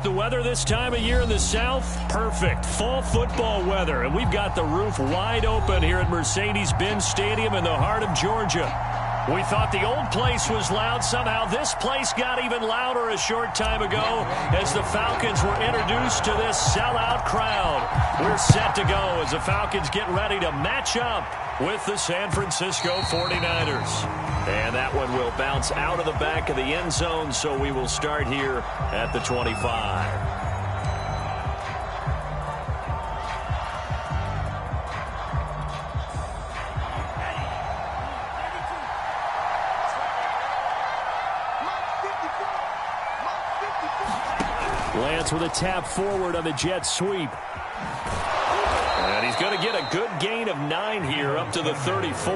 like the weather this time of year in the South? Perfect. Fall football weather. And we've got the roof wide open here at Mercedes-Benz Stadium in the heart of Georgia. We thought the old place was loud. Somehow this place got even louder a short time ago as the Falcons were introduced to this sellout crowd. We're set to go as the Falcons get ready to match up with the San Francisco 49ers. And that one will bounce out of the back of the end zone, so we will start here at the 25. Lance with a tap forward on the jet sweep. And he's going to get a good gain of 9 here up to the 34.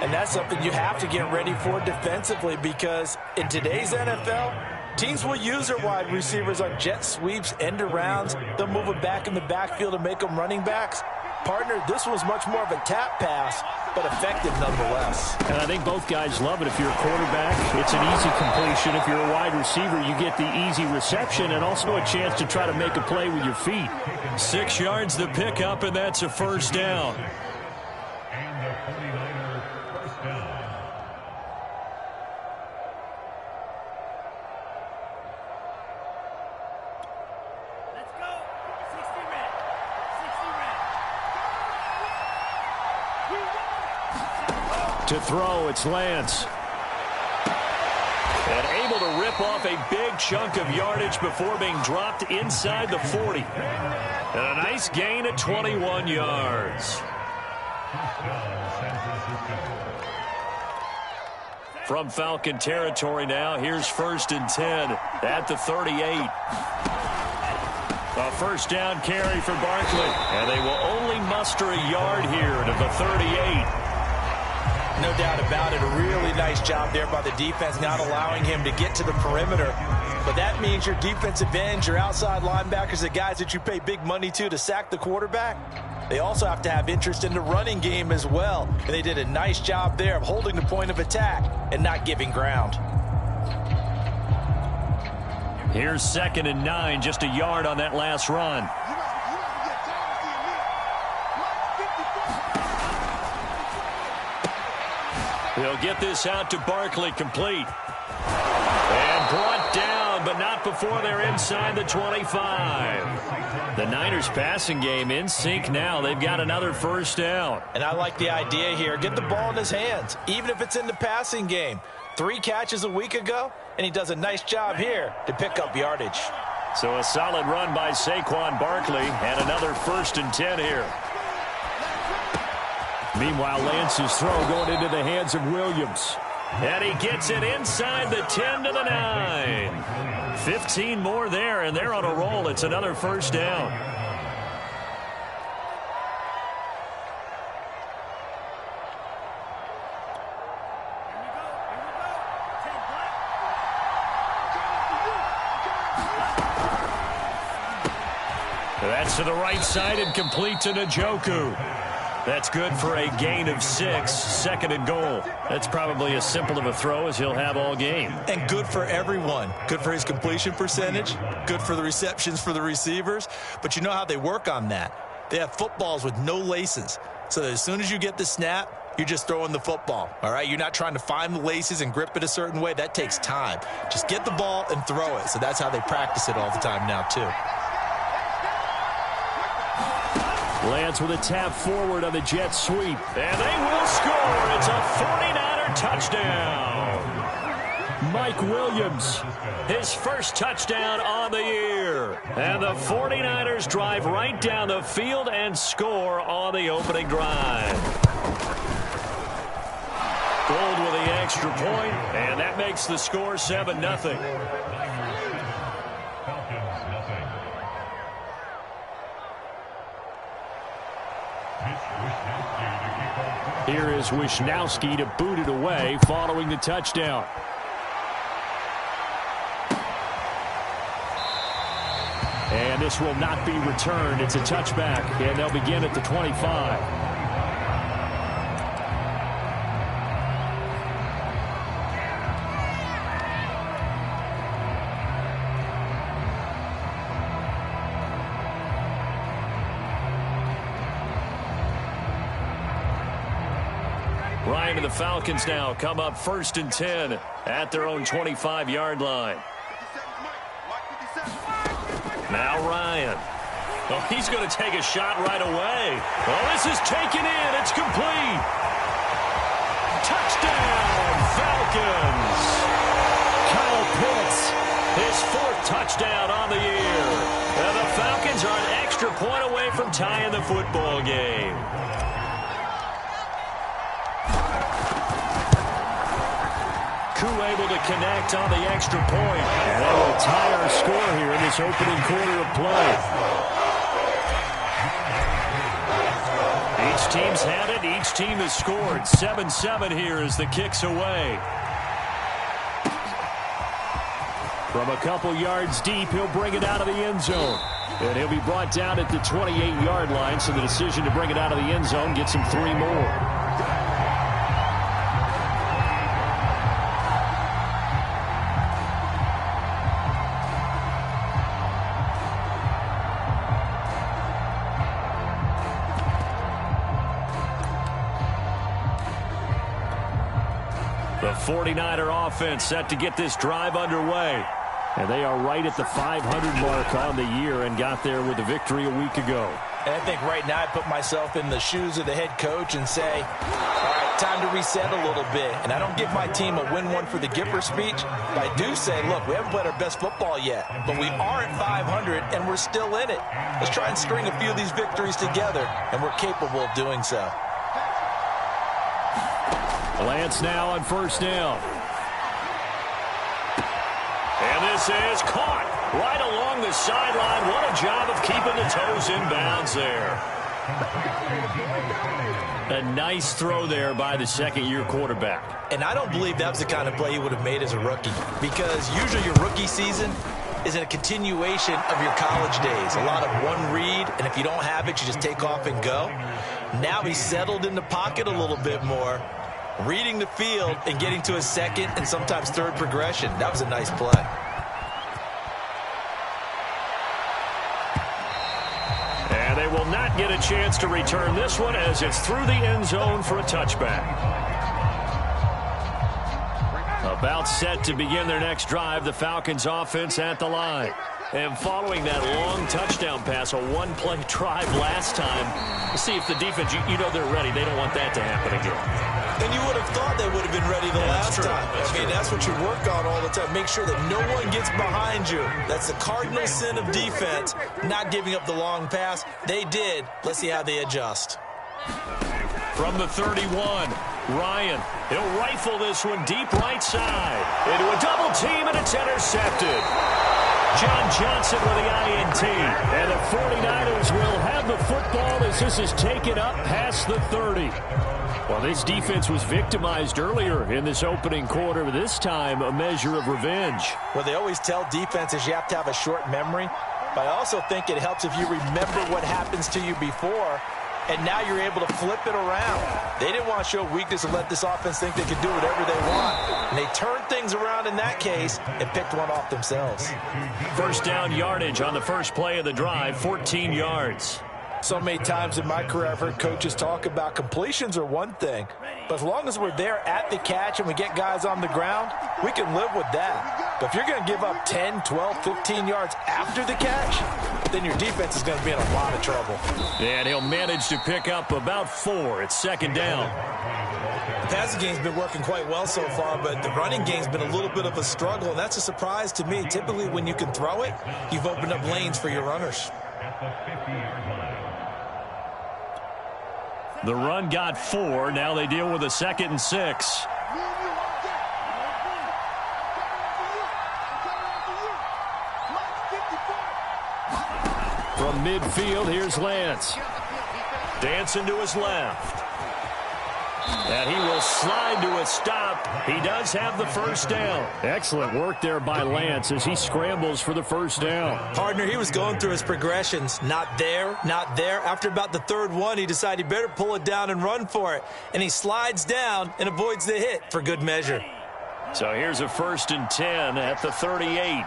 And that's something you have to get ready for defensively, because in today's NFL, teams will use their wide receivers on jet sweeps, end arounds. They'll move them back in the backfield and make them running backs. Partner, this was much more of a tap pass, but effective nonetheless. And I think both guys love it. If you're a quarterback, it's an easy completion. If you're a wide receiver, you get the easy reception and also a chance to try to make a play with your feet. 6 yards the pickup, and that's a first down. And the 49er first down. Let's go. 60 red. 60 red. To throw, it's Lance. And able to rip off a big chunk of yardage before being dropped inside the 40. And a nice gain at 21 yards. From Falcon territory now, here's 1st and 10 at the 38. A first down carry for Barkley. And they will only muster a yard here to the 38. No doubt about it. A really nice job there by the defense, not allowing him to get to the perimeter. But that means your defensive ends, your outside linebackers, the guys that you pay big money to sack the quarterback, they also have to have interest in the running game as well. And they did a nice job there of holding the point of attack and not giving ground. Here's 2nd and 9, just a yard on that last run. He'll get this out to Barkley, complete. And brought down, but not before they're inside the 25. The Niners passing game in sync now. They've got another first down. And I like the idea here. Get the ball in his hands, even if it's in the passing game. 3 catches a week ago, and he does a nice job here to pick up yardage. So a solid run by Saquon Barkley, and another 1st and 10 here. Meanwhile, Lance's throw going into the hands of Williams. And he gets it inside the 10 to the 9. 15 more there, and they're on a roll. It's another first down. That's to the right side and complete to Njoku. That's good for a gain of 6, 2nd and goal. That's probably as simple of a throw as he'll have all game. And good for everyone. Good for his completion percentage. Good for the receptions for the receivers. But you know how they work on that. They have footballs with no laces. So that as soon as you get the snap, you're just throwing the football. All right? You're not trying to find the laces and grip it a certain way. That takes time. Just get the ball and throw it. So that's how they practice it all the time now, too. Lance with a tap forward on the jet sweep. And they will score. It's a 49er touchdown. Mike Williams, his first touchdown on the year. And the 49ers drive right down the field and score on the opening drive. Gold with the extra point, and that makes the score 7-0. Here is Wishnowski to boot it away following the touchdown. And this will not be returned. It's a touchback, and they'll begin at the 25. Ryan and the Falcons now come up 1st and 10 at their own 25-yard line. Now Ryan. Oh, he's going to take a shot right away. Oh, this is taken in. It's complete. Touchdown, Falcons. Kyle Pitts, his 4th touchdown on the year. And the Falcons are an extra point away from tying the football game. Able to connect on the extra point. And that will tie our score here in this opening quarter of play. Each team's had it. Each team has scored. 7-7 here as the kick's away. From a couple yards deep, he'll bring it out of the end zone. And he'll be brought down at the 28-yard line, so the decision to bring it out of the end zone gets him 3 more. The 49er offense set to get this drive underway. And they are right at the 500 mark on the year and got there with a victory a week ago. And I think right now I put myself in the shoes of the head coach and say, all right, time to reset a little bit. And I don't give my team a win one for the Gipper speech, but I do say, look, we haven't played our best football yet, but we are at 500 and we're still in it. Let's try and string a few of these victories together, and we're capable of doing so. Lance now on 1st down. And this is caught right along the sideline. What a job of keeping the toes in bounds there. A nice throw there by the 2nd-year quarterback. And I don't believe that was the kind of play he would have made as a rookie, because usually your rookie season is a continuation of your college days. A lot of one read, and if you don't have it, you just take off and go. Now he's settled in the pocket a little bit more, reading the field and getting to a 2nd and sometimes 3rd progression. That was a nice play. And they will not get a chance to return this one as it's through the end zone for a touchback. About set to begin their next drive, the Falcons offense at the line. And following that long touchdown pass, a one-play drive last time, let's see if the defense, you know they're ready. They don't want that to happen again. And you would have thought they would have been ready the last time. That's what you work on all the time. Make sure that no one gets behind you. That's the cardinal sin of defense, not giving up the long pass. They did. Let's see how they adjust. From the 31, Ryan. He'll rifle this one deep right side. Into a double team, and it's intercepted. John Johnson with the INT. And the 49ers will have the football as this is taken up past the 30. Well, this defense was victimized earlier in this opening quarter. This time, a measure of revenge. Well, they always tell defenses you have to have a short memory. But I also think it helps if you remember what happens to you before, and now you're able to flip it around. They didn't want to show weakness and let this offense think they could do whatever they want. And they turned things around in that case and picked one off themselves. 1st down yardage on the first play of the drive, 14 yards. So many times in my career, I've heard coaches talk about completions are one thing, but as long as we're there at the catch and we get guys on the ground, we can live with that. But if you're going to give up 10, 12, 15 yards after the catch, then your defense is going to be in a lot of trouble. And he'll manage to pick up about 4. It's 2nd down. The passing game's been working quite well so far, but the running game's been a little bit of a struggle, and that's a surprise to me. Typically, when you can throw it, you've opened up lanes for your runners. The run got 4. Now they deal with a 2nd and 6. From midfield, here's Lance. Dancing to his left. And he will slide to a stop. He does have the 1st down. Excellent work there by Lance as he scrambles for the 1st down. Partner, he was going through his progressions. Not there, not there. After about the 3rd one, he decided he better pull it down and run for it. And he slides down and avoids the hit for good measure. So here's a 1st and 10 at the 38.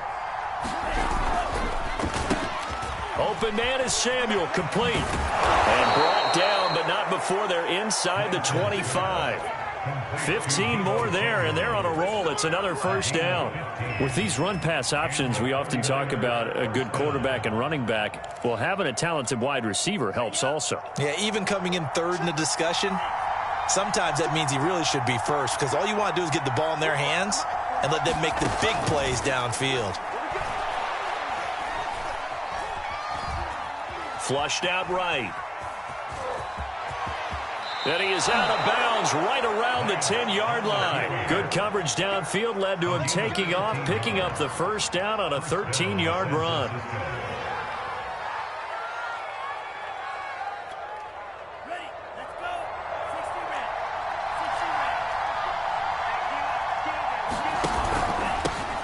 Open man is Samuel, complete. And brought down, but not before they're inside the 25. 15 more there, and they're on a roll. It's another first down. With these run-pass options, we often talk about a good quarterback and running back. Well, having a talented wide receiver helps also. Yeah, even coming in third in the discussion, sometimes that means he really should be first, because all you want to do is get the ball in their hands and let them make the big plays downfield. Flushed out right. And he is out of bounds right around the 10-yard line. Good coverage downfield led to him taking off, picking up the first down on a 13-yard run. Ready, let's go. 60 red. 60 red.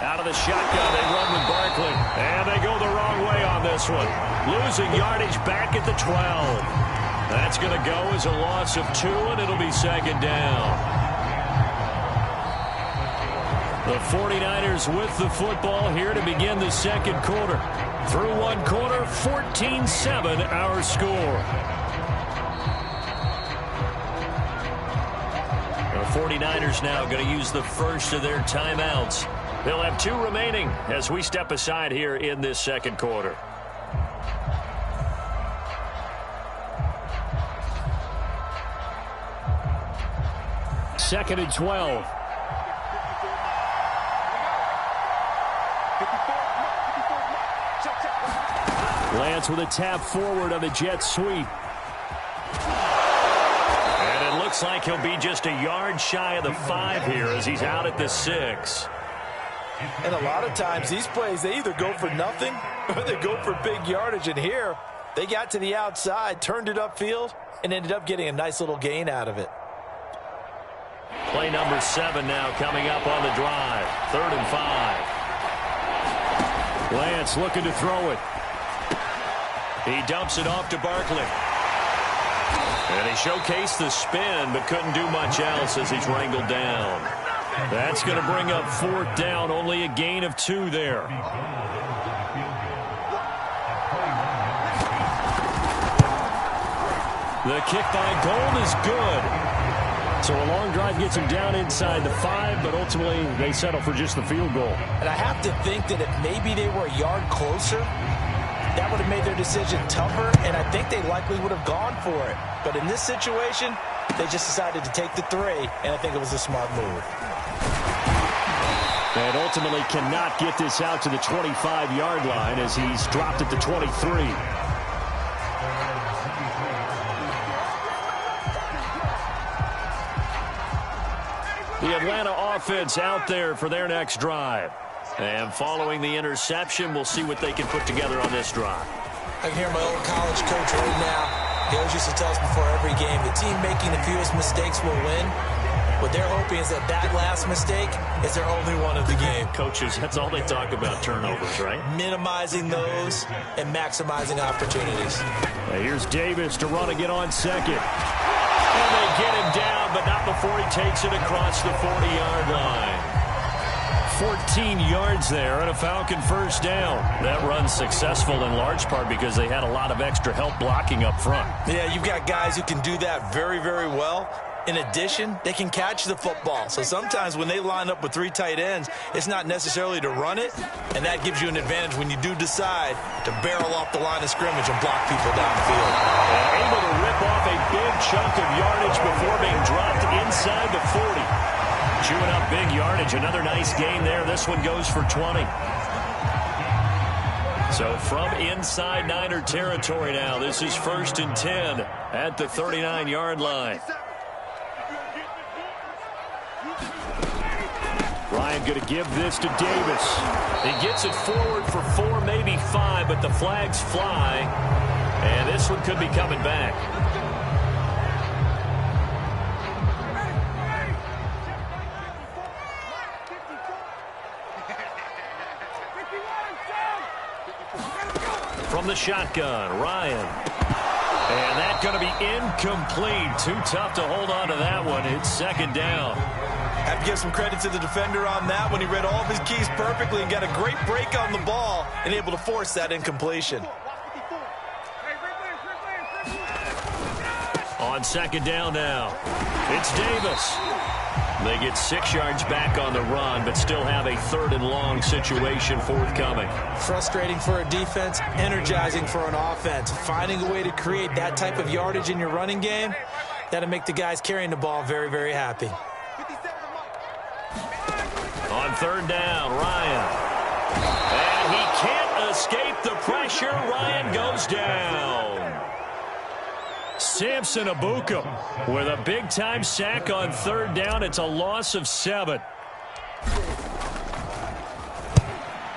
Out of the shotgun, they run with Barkley. And they go the wrong way on this one. Losing yardage back at the 12. That's going to go as a loss of 2, and it'll be second down. The 49ers with the football here to begin the second quarter. Through one quarter, 14-7 our score. The 49ers now going to use the first of their timeouts. They'll have 2 remaining as we step aside here in this second quarter. Second and 12. Lance with a tap forward on the jet sweep. And it looks like he'll be just a yard shy of the 5 here as he's out at the 6. And a lot of times these plays, they either go for nothing or they go for big yardage. And here, they got to the outside, turned it upfield, and ended up getting a nice little gain out of it. Play number 7 now coming up on the drive. 3rd and 5. Lance looking to throw it. He dumps it off to Barkley. And he showcased the spin, but couldn't do much else as he's wrangled down. That's going to bring up 4th down. Only a gain of 2 there. The kick by Gold is good. So a long drive gets him down inside the 5, but ultimately they settle for just the field goal. And I have to think that if maybe they were a yard closer, that would have made their decision tougher, and I think they likely would have gone for it. But in this situation, they just decided to take the 3, and I think it was a smart move. And ultimately cannot get this out to the 25-yard line as he's dropped at the 23. The Atlanta offense out there for their next drive. And following the interception, we'll see what they can put together on this drive. I can hear my old college coach right now. He always used to tell us before every game, the team making the fewest mistakes will win. What they're hoping is that that last mistake is their only one of the game. Coaches, that's all they talk about, turnovers, right? Minimizing those and maximizing opportunities. Now here's Davis to run again on second. And they get him down, but not before he takes it across the 40-yard line. 14 yards there and a Falcon first down. That run's successful in large part because they had a lot of extra help blocking up front. Yeah, you've got guys who can do that very, very well. In addition, they can catch the football. So sometimes when they line up with 3 tight ends, it's not necessarily to run it, and that gives you an advantage when you do decide to barrel off the line of scrimmage and block people downfield. And able to rip off a big chunk of yardage before being dropped inside the 40. Chewing up big yardage. Another nice gain there. This one goes for 20. So from inside Niner territory now, this is 1st and 10 at the 39-yard line. Ryan going to give this to Davis. He gets it forward for 4, maybe 5, but the flags fly. And this one could be coming back. From the shotgun, Ryan. And that's going to be incomplete. Too tough to hold on to that one. It's 2nd down. Have to give some credit to the defender on that one. He read all of his keys perfectly and got a great break on the ball and able to force that incompletion. On 2nd down now, it's Davis. They get 6 yards back on the run, but still have a 3rd and long situation forthcoming. Frustrating for a defense, energizing for an offense. Finding a way to create that type of yardage in your running game, that'll make the guys carrying the ball very, very happy. On 3rd down, Ryan. And he can't escape the pressure. Ryan goes down. Samson Abuka with a big-time sack on 3rd down. It's a loss of 7.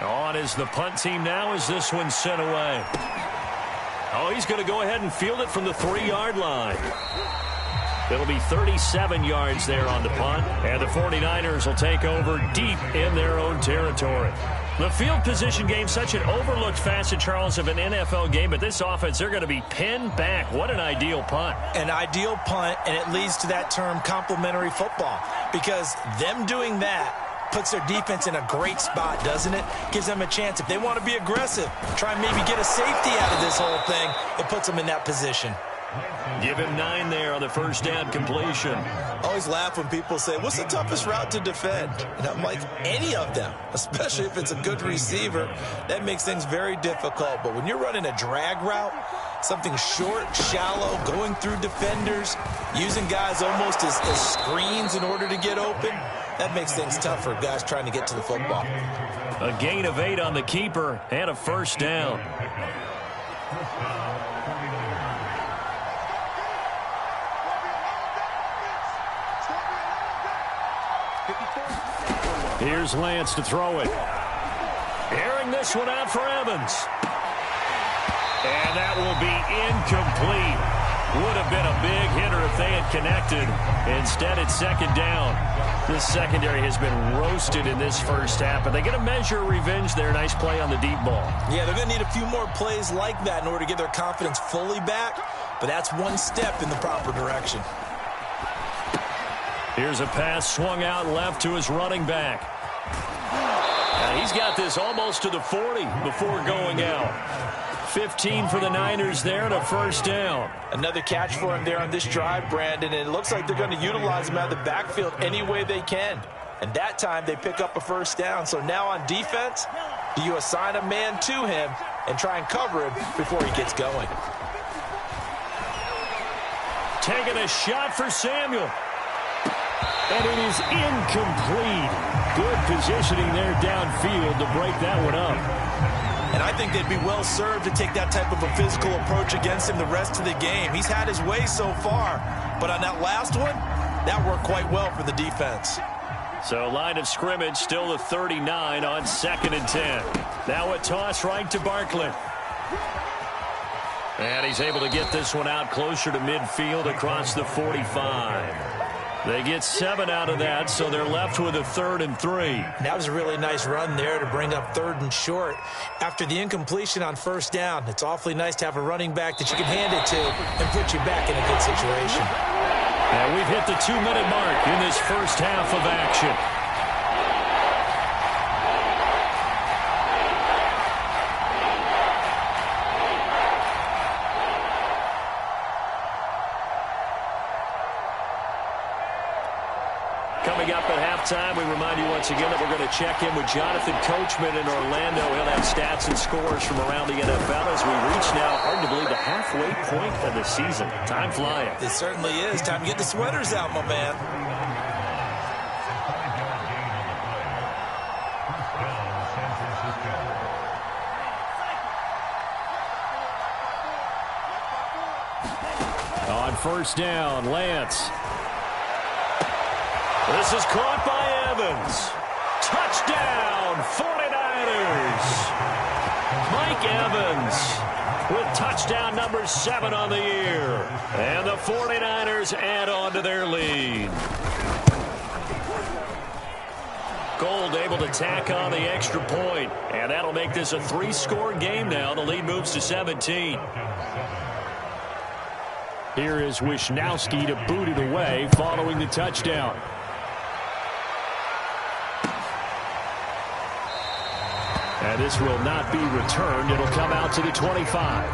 On is the punt team now as this one's sent away. Oh, he's going to go ahead and field it from the 3-yard line. It'll be 37 yards there on the punt, and the 49ers will take over deep in their own territory. The field position game, such an overlooked facet, Charles, of an NFL game, but this offense, they're going to be pinned back. What an ideal punt. An ideal punt, and it leads to that term complementary football, because them doing that puts their defense in a great spot, doesn't it? Gives them a chance. If they want to be aggressive, try and maybe get a safety out of this whole thing, it puts them in that position. Give him 9 there on the 1st down completion. I always laugh when people say, what's the toughest route to defend? And I'm like, any of them, especially if it's a good receiver. That makes things very difficult. But when you're running a drag route, something short, shallow, going through defenders, using guys almost as screens in order to get open, that makes things tough for guys trying to get to the football. A gain of 8 on the keeper and a 1st down. Here's Lance to throw it. Airing this one out for Evans. And that will be incomplete. Would have been a big hitter if they had connected. Instead, it's 2nd down. This secondary has been roasted in this 1st half, but they get a measure of revenge there. Nice play on the deep ball. Yeah, they're going to need a few more plays like that in order to get their confidence fully back, but that's one step in the proper direction. Here's a pass swung out left to his running back. And he's got this almost to the 40 before going out. 15 for the Niners there and a 1st down. Another catch for him there on this drive, Brandon, and it looks like they're going to utilize him out of the backfield any way they can. And that time they pick up a 1st down. So now on defense, do you assign a man to him and try and cover him before he gets going? Taking a shot for Samuel. And it is incomplete. Good positioning there downfield to break that one up. And I think they'd be well served to take that type of a physical approach against him the rest of the game. He's had his way so far, but on that last one, that worked quite well for the defense. So line of scrimmage still the 39 on 2nd and 10. Now a toss right to Barkley. And he's able to get this one out closer to midfield across the 45. They get 7 out of that, so they're left with a 3rd and 3. That was a really nice run there to bring up 3rd and short. After the incompletion on 1st down, it's awfully nice to have a running back that you can hand it to and put you back in a good situation. And we've hit the 2-minute mark in this 1st half of action. Coming up at halftime, we remind you once again that we're going to check in with Jonathan Coachman in Orlando. He'll have stats and scores from around the NFL as we reach now, hard to believe, the halfway point of the season. Time flying. It certainly is. Time to get the sweaters out, my man. On 1st down, Lance. This is caught by Evans. Touchdown, 49ers. Mike Evans with touchdown number 7 on the year. And the 49ers add on to their lead. Gold able to tack on the extra point. And that'll make this a 3-score game now. The lead moves to 17. Here is Wisnowski to boot it away following the touchdown. And this will not be returned. It'll come out to the 25.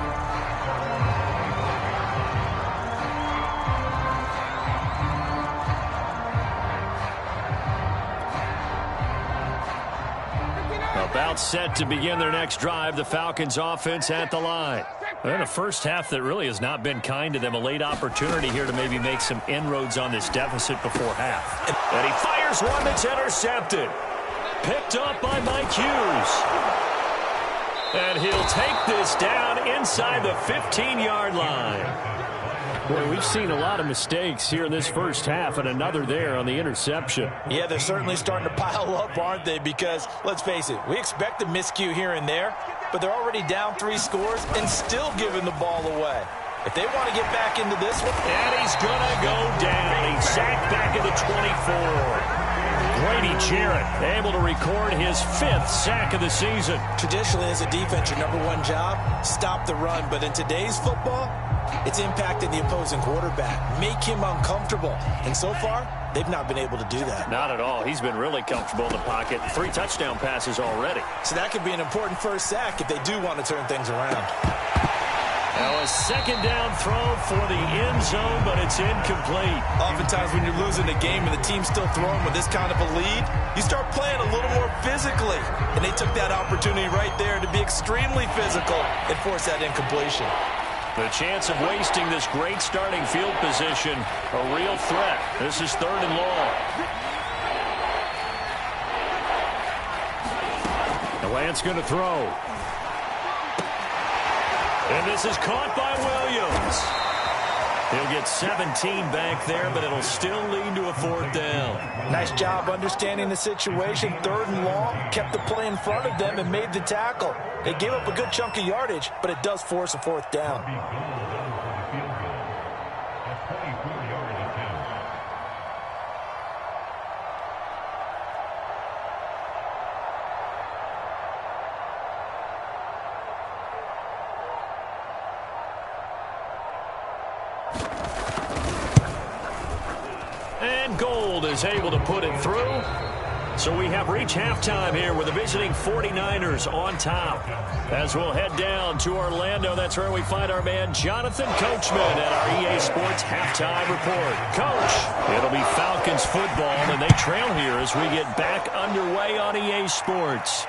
About set to begin their next drive. The Falcons offense at the line. And a first half that really has not been kind to them. A late opportunity here to maybe make some inroads on this deficit before half. And he fires one that's intercepted. Picked up by Mike Hughes. And he'll take this down inside the 15-yard line. Boy, we've seen a lot of mistakes here in this first half, and another there on the interception. Yeah, they're certainly starting to pile up, aren't they? Because, let's face it, we expect a miscue here and there, but they're already down 3 scores and still giving the ball away. If they want to get back into this one. And he's going to go down. He's sacked back at the 24. Grady Jarrett able to record his 5th sack of the season. Traditionally, as a defense, your #1 job, stop the run. But in today's football, it's impacting the opposing quarterback. Make him uncomfortable. And so far, they've not been able to do that. Not at all. He's been really comfortable in the pocket. 3 touchdown passes already. So that could be an important first sack if they do want to turn things around. Now a second down throw for the end zone, but it's incomplete. Oftentimes when you're losing a game and the team's still throwing with this kind of a lead, you start playing a little more physically. And they took that opportunity right there to be extremely physical and force that incompletion. The chance of wasting this great starting field position, a real threat. This is 3rd and long. The Lance going to throw. And this is caught by Williams. He'll get 17 back there, but it'll still lead to a 4th down. Nice job understanding the situation. 3rd and long, kept the play in front of them and made the tackle. They gave up a good chunk of yardage, but it does force a 4th down. Gold is able to put it through. So we have reached halftime here with the visiting 49ers on top. As we'll head down to Orlando, that's where we find our man Jonathan Coachman at our EA Sports Halftime Report. Coach, it'll be Falcons football, and they trail here as we get back underway on EA Sports.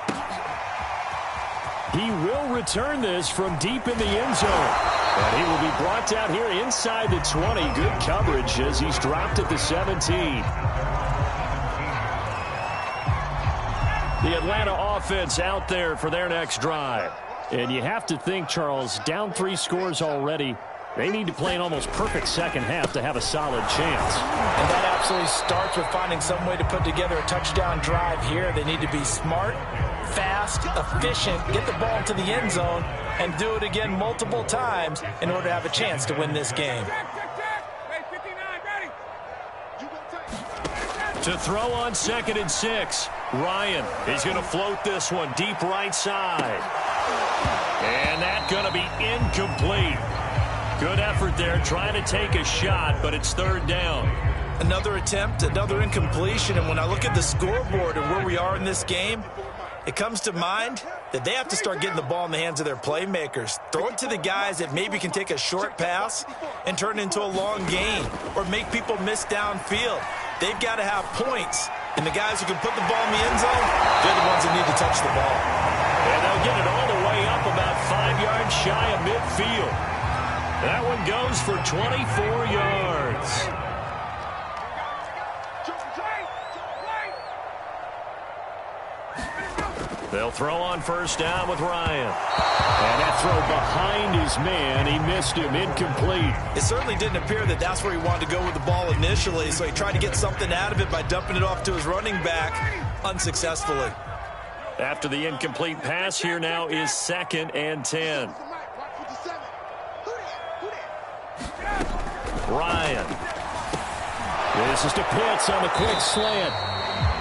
He will return this from deep in the end zone. And he will be brought down here inside the 20. Good coverage as he's dropped at the 17. The Atlanta offense out there for their next drive. And you have to think, Charles, down 3 scores already. They need to play an almost perfect second half to have a solid chance. And that absolutely starts with finding some way to put together a touchdown drive here. They need to be smart, fast, efficient, get the ball into the end zone, and do it again multiple times in order to have a chance to win this game. To throw on 2nd and 6. Ryan is going to float this one deep right side. And that's going to be incomplete. Good effort there trying to take a shot, but it's 3rd down. Another attempt, another incompletion, and when I look at the scoreboard and where we are in this game, it comes to mind that they have to start getting the ball in the hands of their playmakers. Throw it to the guys that maybe can take a short pass and turn it into a long gain or make people miss downfield. They've got to have points, and the guys who can put the ball in the end zone, they're the ones that need to touch the ball. And they'll get it all the way up about 5 yards shy of midfield. That one goes for 24 yards. They'll throw on 1st down with Ryan. And that throw behind his man. He missed him. Incomplete. It certainly didn't appear that that's where he wanted to go with the ball initially, so he tried to get something out of it by dumping it off to his running back unsuccessfully. After the incomplete pass, here now is 2nd and 10. Ryan. This is to Pitts on the quick slant.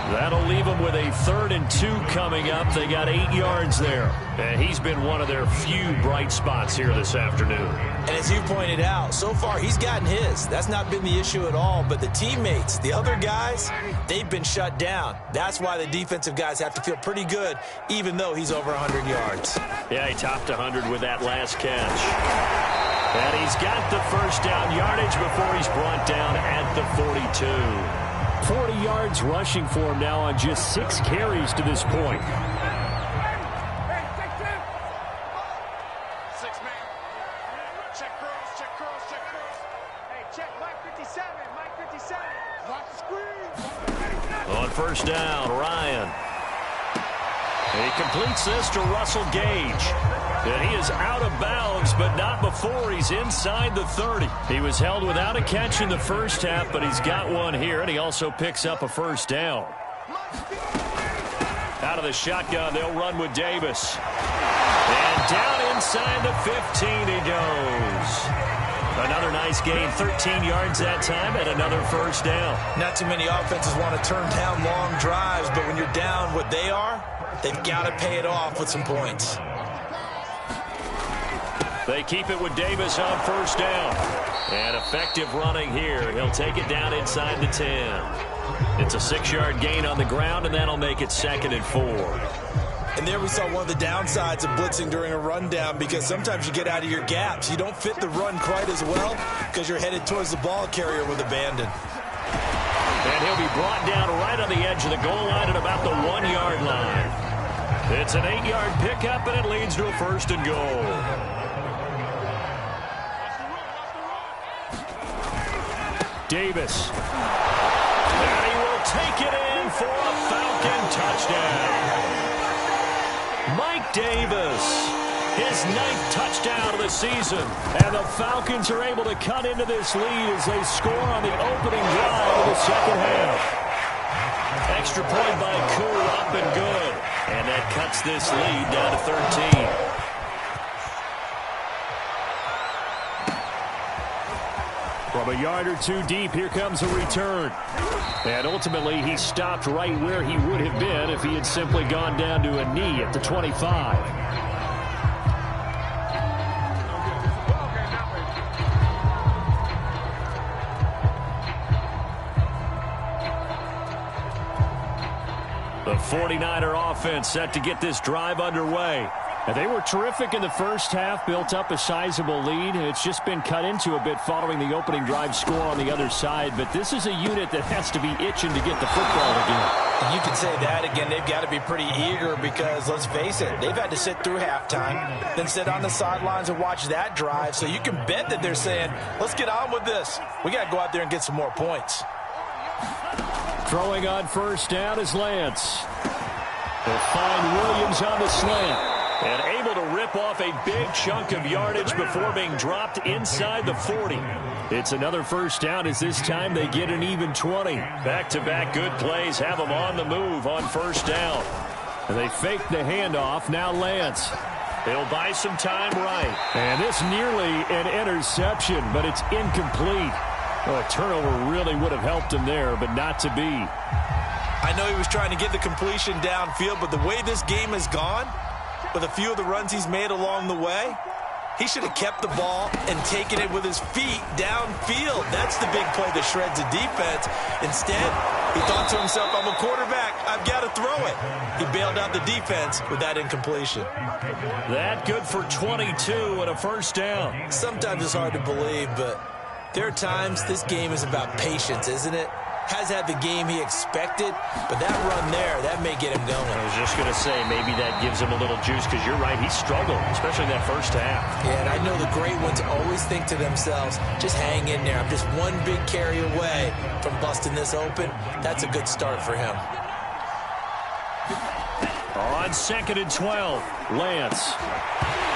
That'll leave them with a 3rd and 2 coming up. They got 8 yards there. And he's been one of their few bright spots here this afternoon. And as you pointed out, so far he's gotten his. That's not been the issue at all. But the teammates, the other guys, they've been shut down. That's why the defensive guys have to feel pretty good, even though he's over 100 yards. Yeah, he topped 100 with that last catch. And he's got the 1st down yardage before he's brought down at the 42. 40 yards rushing for him now on just 6 carries to this point. first down. Ryan. He completes this to Russell Gage. And he is out of bounds, but not before he's inside the 30. He was held without a catch in the first half, but he's got one here, and he also picks up a first down. Out of the shotgun, they'll run with Davis. And down inside the 15 he goes. Another nice gain, 13 yards that time, and another first down. Not too many offenses want to turn down long drives, but when you're down what they are, they've got to pay it off with some points. They keep it with Davis on first down. And effective running here. He'll take it down inside the 10. It's a 6-yard gain on the ground, and that'll make it 2nd and 4. And there we saw one of the downsides of blitzing during a rundown, because sometimes you get out of your gaps. You don't fit the run quite as well because you're headed towards the ball carrier with abandon. And he'll be brought down right on the edge of the goal line at about the 1-yard line. It's an 8-yard pickup, and it leads to a 1st and goal. Davis. And he will take it in for a Falcon touchdown. Mike Davis, his 9th touchdown of the season. And the Falcons are able to cut into this lead as they score on the opening drive of the second half. Extra point by Koo, up and good. And that cuts this lead down to 13. From a yard or two deep, here comes a return. And ultimately, he stopped right where he would have been if he had simply gone down to a knee at the 25. The 49er offense set to get this drive underway. And they were terrific in the first half, built up a sizable lead, and it's just been cut into a bit following the opening drive score on the other side. But this is a unit that has to be itching to get the football again. You can say that again. They've got to be pretty eager because, let's face it, they've had to sit through halftime, then sit on the sidelines and watch that drive. So you can bet that they're saying, let's get on with this. We got to go out there and get some more points. Throwing on first down is Lance. They'll find Williams on the slant. And able to rip off a big chunk of yardage before being dropped inside the 40. It's another first down as this time they get an even 20. Back-to-back good plays have them on the move on first down. And they fake the handoff. Now Lance. They'll buy some time right. And this nearly an interception, but it's incomplete. Well, a turnover really would have helped him there, but not to be. I know he was trying to get the completion downfield, but the way this game has gone, with a few of the runs he's made along the way, he should have kept the ball and taken it with his feet downfield. That's the big play that shreds the defense. Instead, he thought to himself, I'm a quarterback. I've got to throw it. He bailed out the defense with that incompletion. That good for 22 and a first down. Sometimes it's hard to believe, but there are times this game is about patience, isn't it? Has had the game he expected, but that run there, that may get him going. I was just going to say, maybe that gives him a little juice, because you're right, he struggled, especially in that first half. Yeah, and I know the great ones always think to themselves, just hang in there. I'm just one big carry away from busting this open. That's a good start for him. On 2nd and 12, Lance.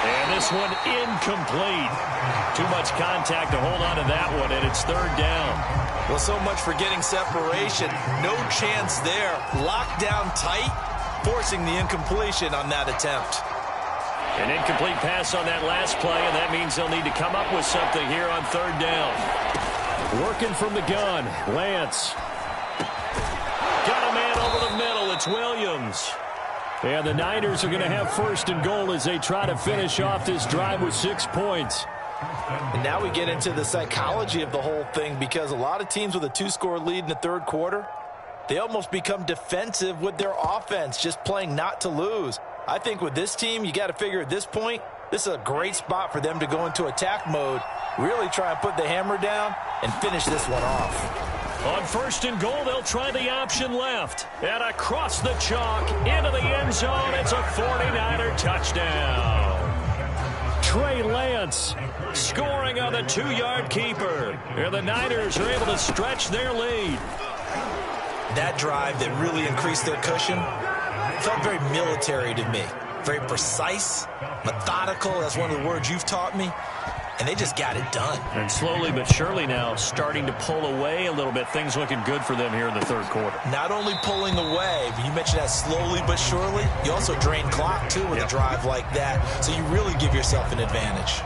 And this one incomplete. Too much contact to hold on to that one, and it's 3rd down. Well, so much for getting separation. No chance there. Locked down tight, forcing the incompletion on that attempt. An incomplete pass on that last play, and that means they'll need to come up with something here on 3rd down. Working from the gun, Lance. Got a man over the middle. It's Williams. And the Niners are going to have 1st and goal as they try to finish off this drive with 6 points. And now we get into the psychology of the whole thing, because a lot of teams with a 2-score lead in the 3rd quarter, they almost become defensive with their offense, just playing not to lose. I think with this team, you got to figure at this point, this is a great spot for them to go into attack mode, really try and put the hammer down and finish this one off. On 1st and goal, they'll try the option left. And across the chalk, into the end zone, it's a 49er touchdown. Trey Lance scoring on the 2-yard keeper. And the Niners are able to stretch their lead. that drive that really increased their cushion felt very military to me. Very precise, methodical. That's one of the words you've taught me. And they just got it done. And slowly but surely now starting to pull away a little bit. Things looking good for them here in the third quarter. Not only pulling away, but you mentioned that slowly but surely. You also drain clock, too, with a drive like that. So you really give yourself an advantage.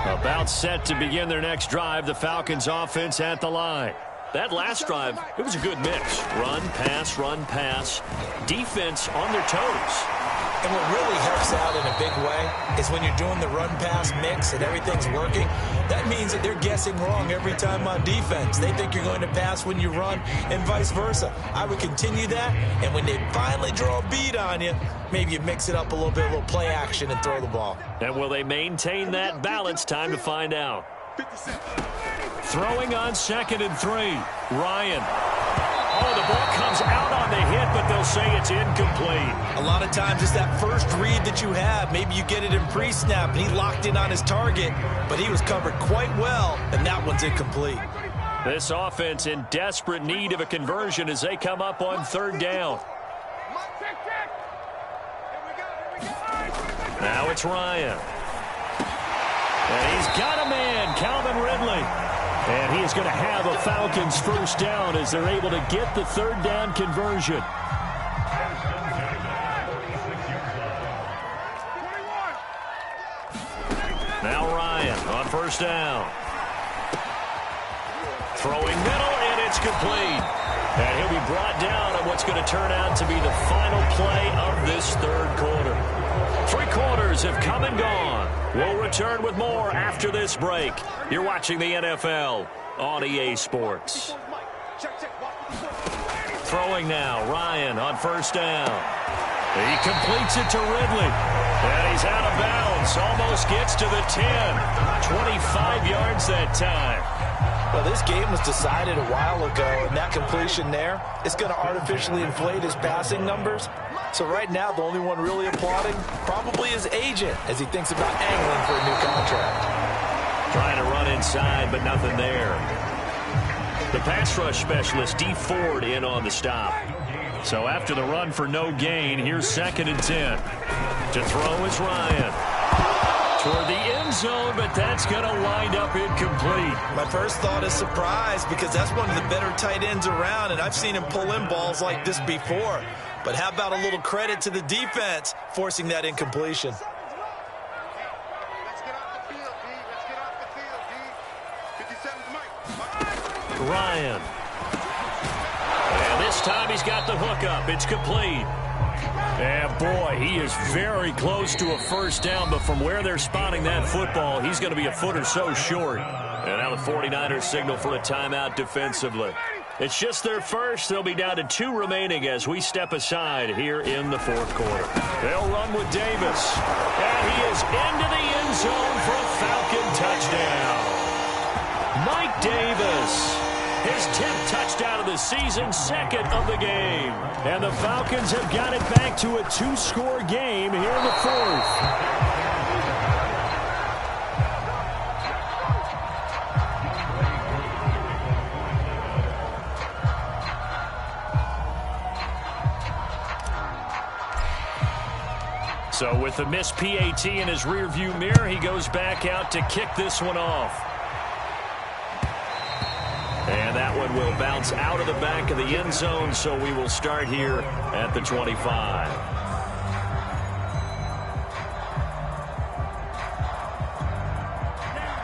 About set to begin their next drive, the Falcons offense at the line. That last drive, it was a good mix. Run, pass, defense on their toes. And what really helps out in a big way is when you're doing the run-pass mix and everything's working, that means that they're guessing wrong every time on defense. They think you're going to pass when you run and vice versa. I would continue that, and when they finally draw a beat on you, maybe you mix it up a little bit, a little play action, and throw the ball. And will they maintain that balance? Time to find out. Throwing on 2nd and 3. Ryan. Oh, the ball comes out on the hit, but they'll say it's incomplete. A lot of times it's that first read that you have. Maybe you get it in pre-snap, and he locked in on his target, but he was covered quite well, and that one's incomplete. This offense in desperate need of a conversion as they come up on 3rd down. Now it's Ryan. And he's got a man, Calvin Ridley. And he is going to have a Falcons first down as they're able to get the 3rd down conversion. Now Ryan on 1st down. Throwing middle, and it's complete. And he'll be brought down on what's going to turn out to be the final play of this 3rd quarter. 3 quarters have come and gone. We'll return with more after this break. You're watching the NFL on EA Sports. Throwing now, Ryan on 1st down. He completes it to Ridley. And he's out of bounds. Almost gets to the 10. 25 yards that time. Well, this game was decided a while ago, and that completion there is going to artificially inflate his passing numbers. So right now, the only one really applauding probably his agent as he thinks about angling for a new contract. Trying to run inside, but nothing there. The pass rush specialist, D. Ford, in on the stop. So after the run for no gain, here's 2nd and 10. To throw is Ryan. Toward the end zone, but that's going to wind up incomplete. My first thought is surprise because that's one of the better tight ends around, and I've seen him pull in balls like this before. But how about a little credit to the defense forcing that incompletion? Let's get off the field, D. Let's get off the field, D. 57's Mike. Ryan. And this time he's got the hook up. It's complete. And boy, he is very close to a first down, but from where they're spotting that football, he's going to be a foot or so short. And now the 49ers signal for a timeout defensively. It's just their first. They'll be down to 2 remaining as we step aside here in the 4th quarter. They'll run with Davis. And he is into the end zone for a Falcon touchdown. Mike Davis. His 10th touchdown of the season, 2nd of the game. And the Falcons have got it back to a 2-score game here in the 4th. So with the missed PAT in his rearview mirror, he goes back out to kick this one off. And that one will bounce out of the back of the end zone, so we will start here at the 25.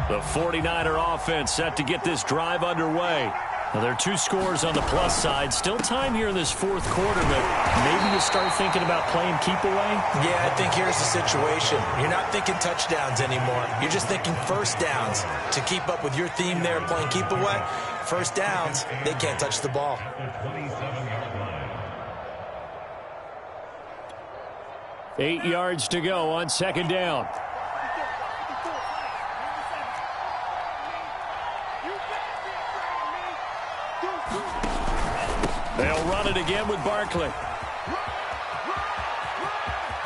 The 49er offense set to get this drive underway. Now, there are 2 scores on the plus side. Still time here in this 4th quarter, but maybe you start thinking about playing keep away? Yeah, I think here's the situation. You're not thinking touchdowns anymore. You're just thinking first downs. To keep up with your theme there, playing keep away, first downs, they can't touch the ball. 8 yards to go on 2nd down. They'll run it again with Barkley.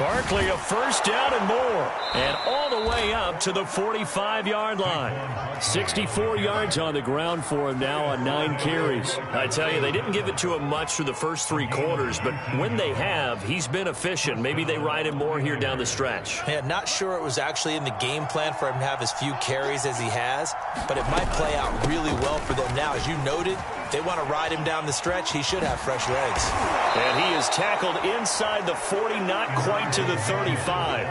Barkley, a first down and more. And all the way up to the 45-yard line. 64 yards on the ground for him now on 9 carries. I tell you, they didn't give it to him much through the first 3 quarters, but when they have, he's been efficient. Maybe they ride him more here down the stretch. Yeah, not sure it was actually in the game plan for him to have as few carries as he has, but it might play out really well for them now. As you noted, if they want to ride him down the stretch, he should have fresh legs. And he is tackled inside the 40, not quite to the 35.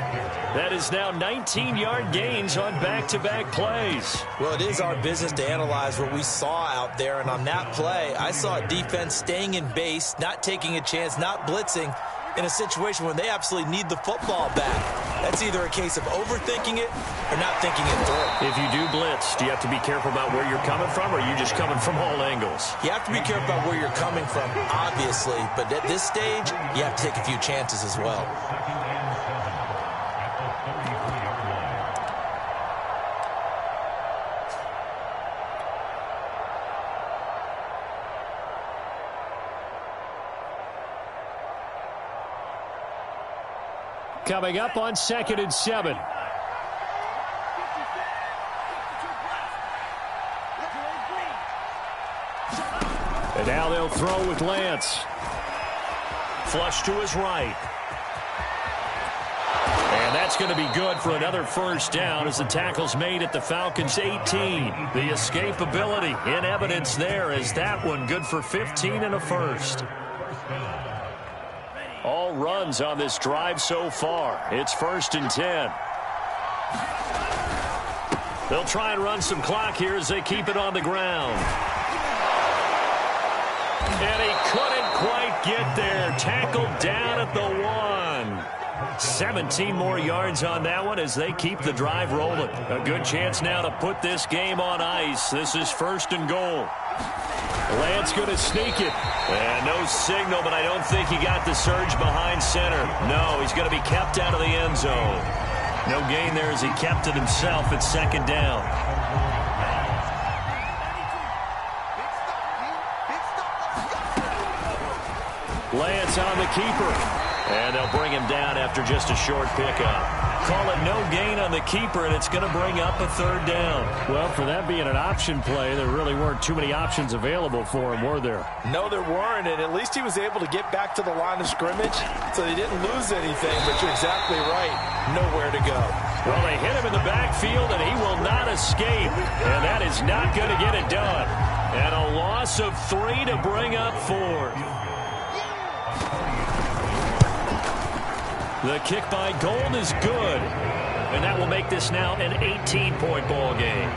That is now 19-yard gains on back-to-back plays. Well, it is our business to analyze what we saw out there, and on that play, I saw a defense staying in base, not taking a chance, not blitzing, in a situation when they absolutely need the football back. That's either a case of overthinking it or not thinking it through. If you do blitz, do you have to be careful about where you're coming from, or are you just coming from all angles? You have to be careful about where you're coming from, obviously, but at this stage, you have to take a few chances as well. Coming up on 2nd and 7. And now they'll throw with Lance. Flush to his right. And that's going to be good for another first down as the tackle's made at the Falcons' 18. The escapability in evidence there as that one good for 15 and a first. All runs on this drive so far. It's 1st and 10. They'll try and run some clock here as they keep it on the ground. And he couldn't quite get there. Tackled down at the 1. 17 more yards on that one as they keep the drive rolling. A good chance now to put this game on ice. This is 1st and goal. Lance going to sneak it. And no signal, but I don't think he got the surge behind center. No, he's going to be kept out of the end zone. No gain there as he kept it himself at 2nd down. Lance on the keeper. And they'll bring him down after just a short pickup. Call it no gain on the keeper, and it's going to bring up a 3rd down. Well, for that being an option play, there really weren't too many options available for him, were there? No, there weren't, and at least he was able to get back to the line of scrimmage, so they didn't lose anything, but you're exactly right. Nowhere to go. Well, they hit him in the backfield, and he will not escape, and that is not going to get it done. And a loss of 3 to bring up 4. The kick by Gold is good, and that will make this now an 18-point ball game.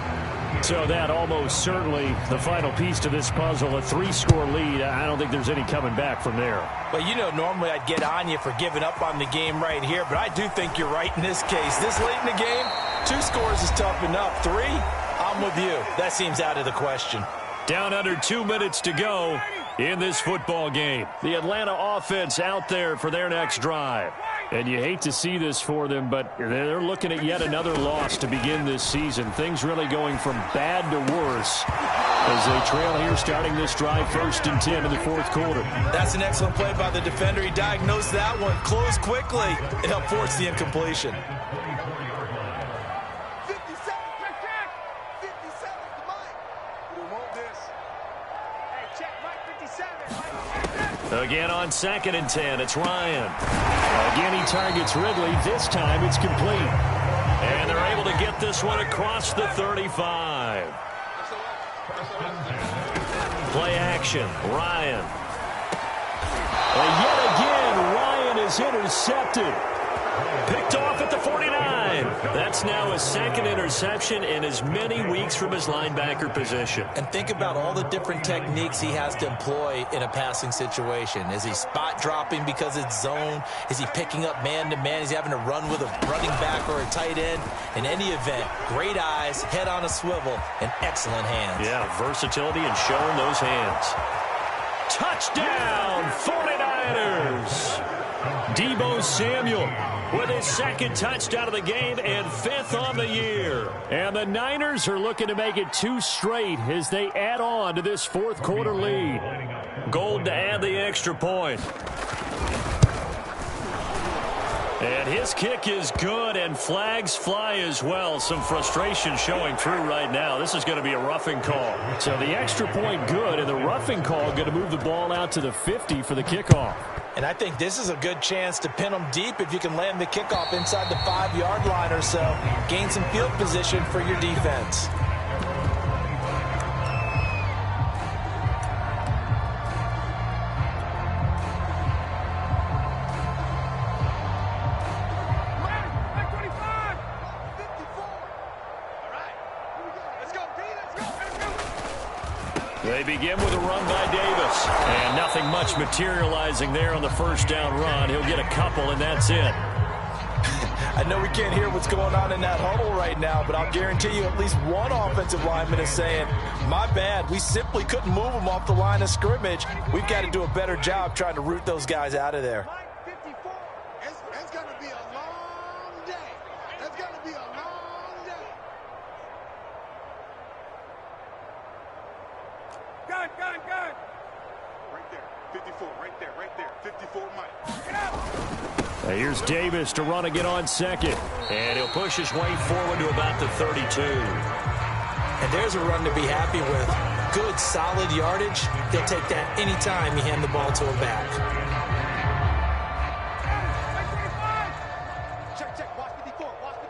So that almost certainly the final piece to this puzzle, a 3-score lead. I don't think there's any coming back from there. Well, you know, normally I'd get on you for giving up on the game right here, but I do think you're right in this case. This late in the game, 2 scores is tough enough. 3, I'm with you. That seems out of the question. Down under 2 minutes to go in this football game. The Atlanta offense out there for their next drive. And you hate to see this for them, but they're looking at yet another loss to begin this season. Things really going from bad to worse as they trail here starting this drive 1st and 10 in the 4th quarter. That's an excellent play by the defender. He diagnosed that one, closed quickly, and helped force the incompletion. 57 to Mike. We want this. Hey, check Mike 57. Again on 2nd and 10, it's Ryan. Again, he targets Ridley. This time it's complete. And they're able to get this one across the 35. Play action, Ryan. And yet again, Ryan is intercepted. Picked off at the 49. That's now his 2nd interception in as many weeks from his linebacker position. And think about all the different techniques he has to employ in a passing situation. Is he spot dropping because it's zone? Is he picking up man-to-man? Is he having to run with a running back or a tight end? In any event, great eyes, head on a swivel, and excellent hands. Yeah, versatility and showing those hands. Touchdown, 49ers! Deebo Samuel with his 2nd touchdown of the game and 5th on the year. And the Niners are looking to make it 2 straight as they add on to this 4th quarter lead. Gold to add the extra point. And his kick is good, and flags fly as well. Some frustration showing through right now. This is going to be a roughing call. So the extra point good, and the roughing call going to move the ball out to the 50 for the kickoff. And I think this is a good chance to pin them deep if you can land the kickoff inside the 5-yard line or so. Gain some field position for your defense. They begin with a run by Davis. And nothing much materializing there on the first down run. He'll get a couple, and that's it. I know we can't hear what's going on in that huddle right now, but I'll guarantee you at least one offensive lineman is saying, my bad, we simply couldn't move them off the line of scrimmage. We've got to do a better job trying to root those guys out of there. It's going to be a long day. It's going to be a long day. Gun. Right there. 54, right there. 54, Mike. Get out. Now here's Davis to run again on second. And he'll push his way forward to about the 32. And there's a run to be happy with. Good, solid yardage. He'll take that anytime you hand the ball to him back. Check. Watch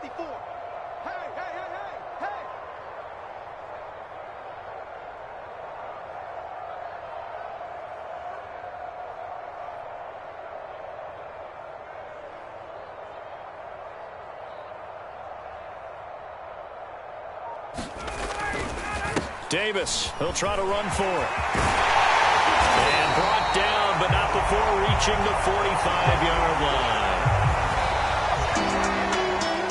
54. Hey. Davis, he'll try to run for it. And brought down, but not before reaching the 45-yard line.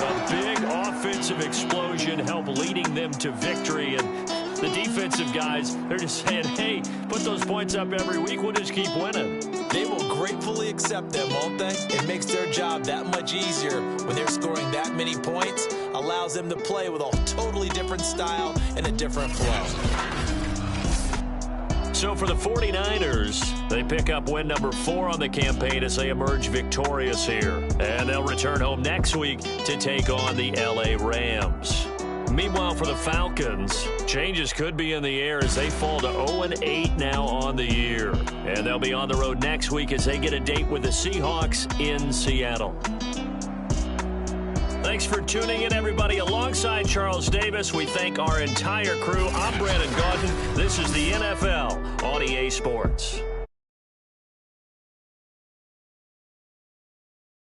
A big offensive explosion helped leading them to victory. And the defensive guys, they're just saying, hey, put those points up every week. We'll just keep winning. They will gratefully accept them, won't they? It makes their job that much easier when they're scoring that many points. Allows them to play with a totally different style and a different flow. So for the 49ers, they pick up win number 4 on the campaign as they emerge victorious here. And they'll return home next week to take on the LA Rams. Meanwhile, for the Falcons, changes could be in the air as they fall to 0-8 now on the year. And they'll be on the road next week as they get a date with the Seahawks in Seattle. Thanks for tuning in, everybody. Alongside Charles Davis, we thank our entire crew. I'm Brandon Gaudin. This is the NFL on EA Sports.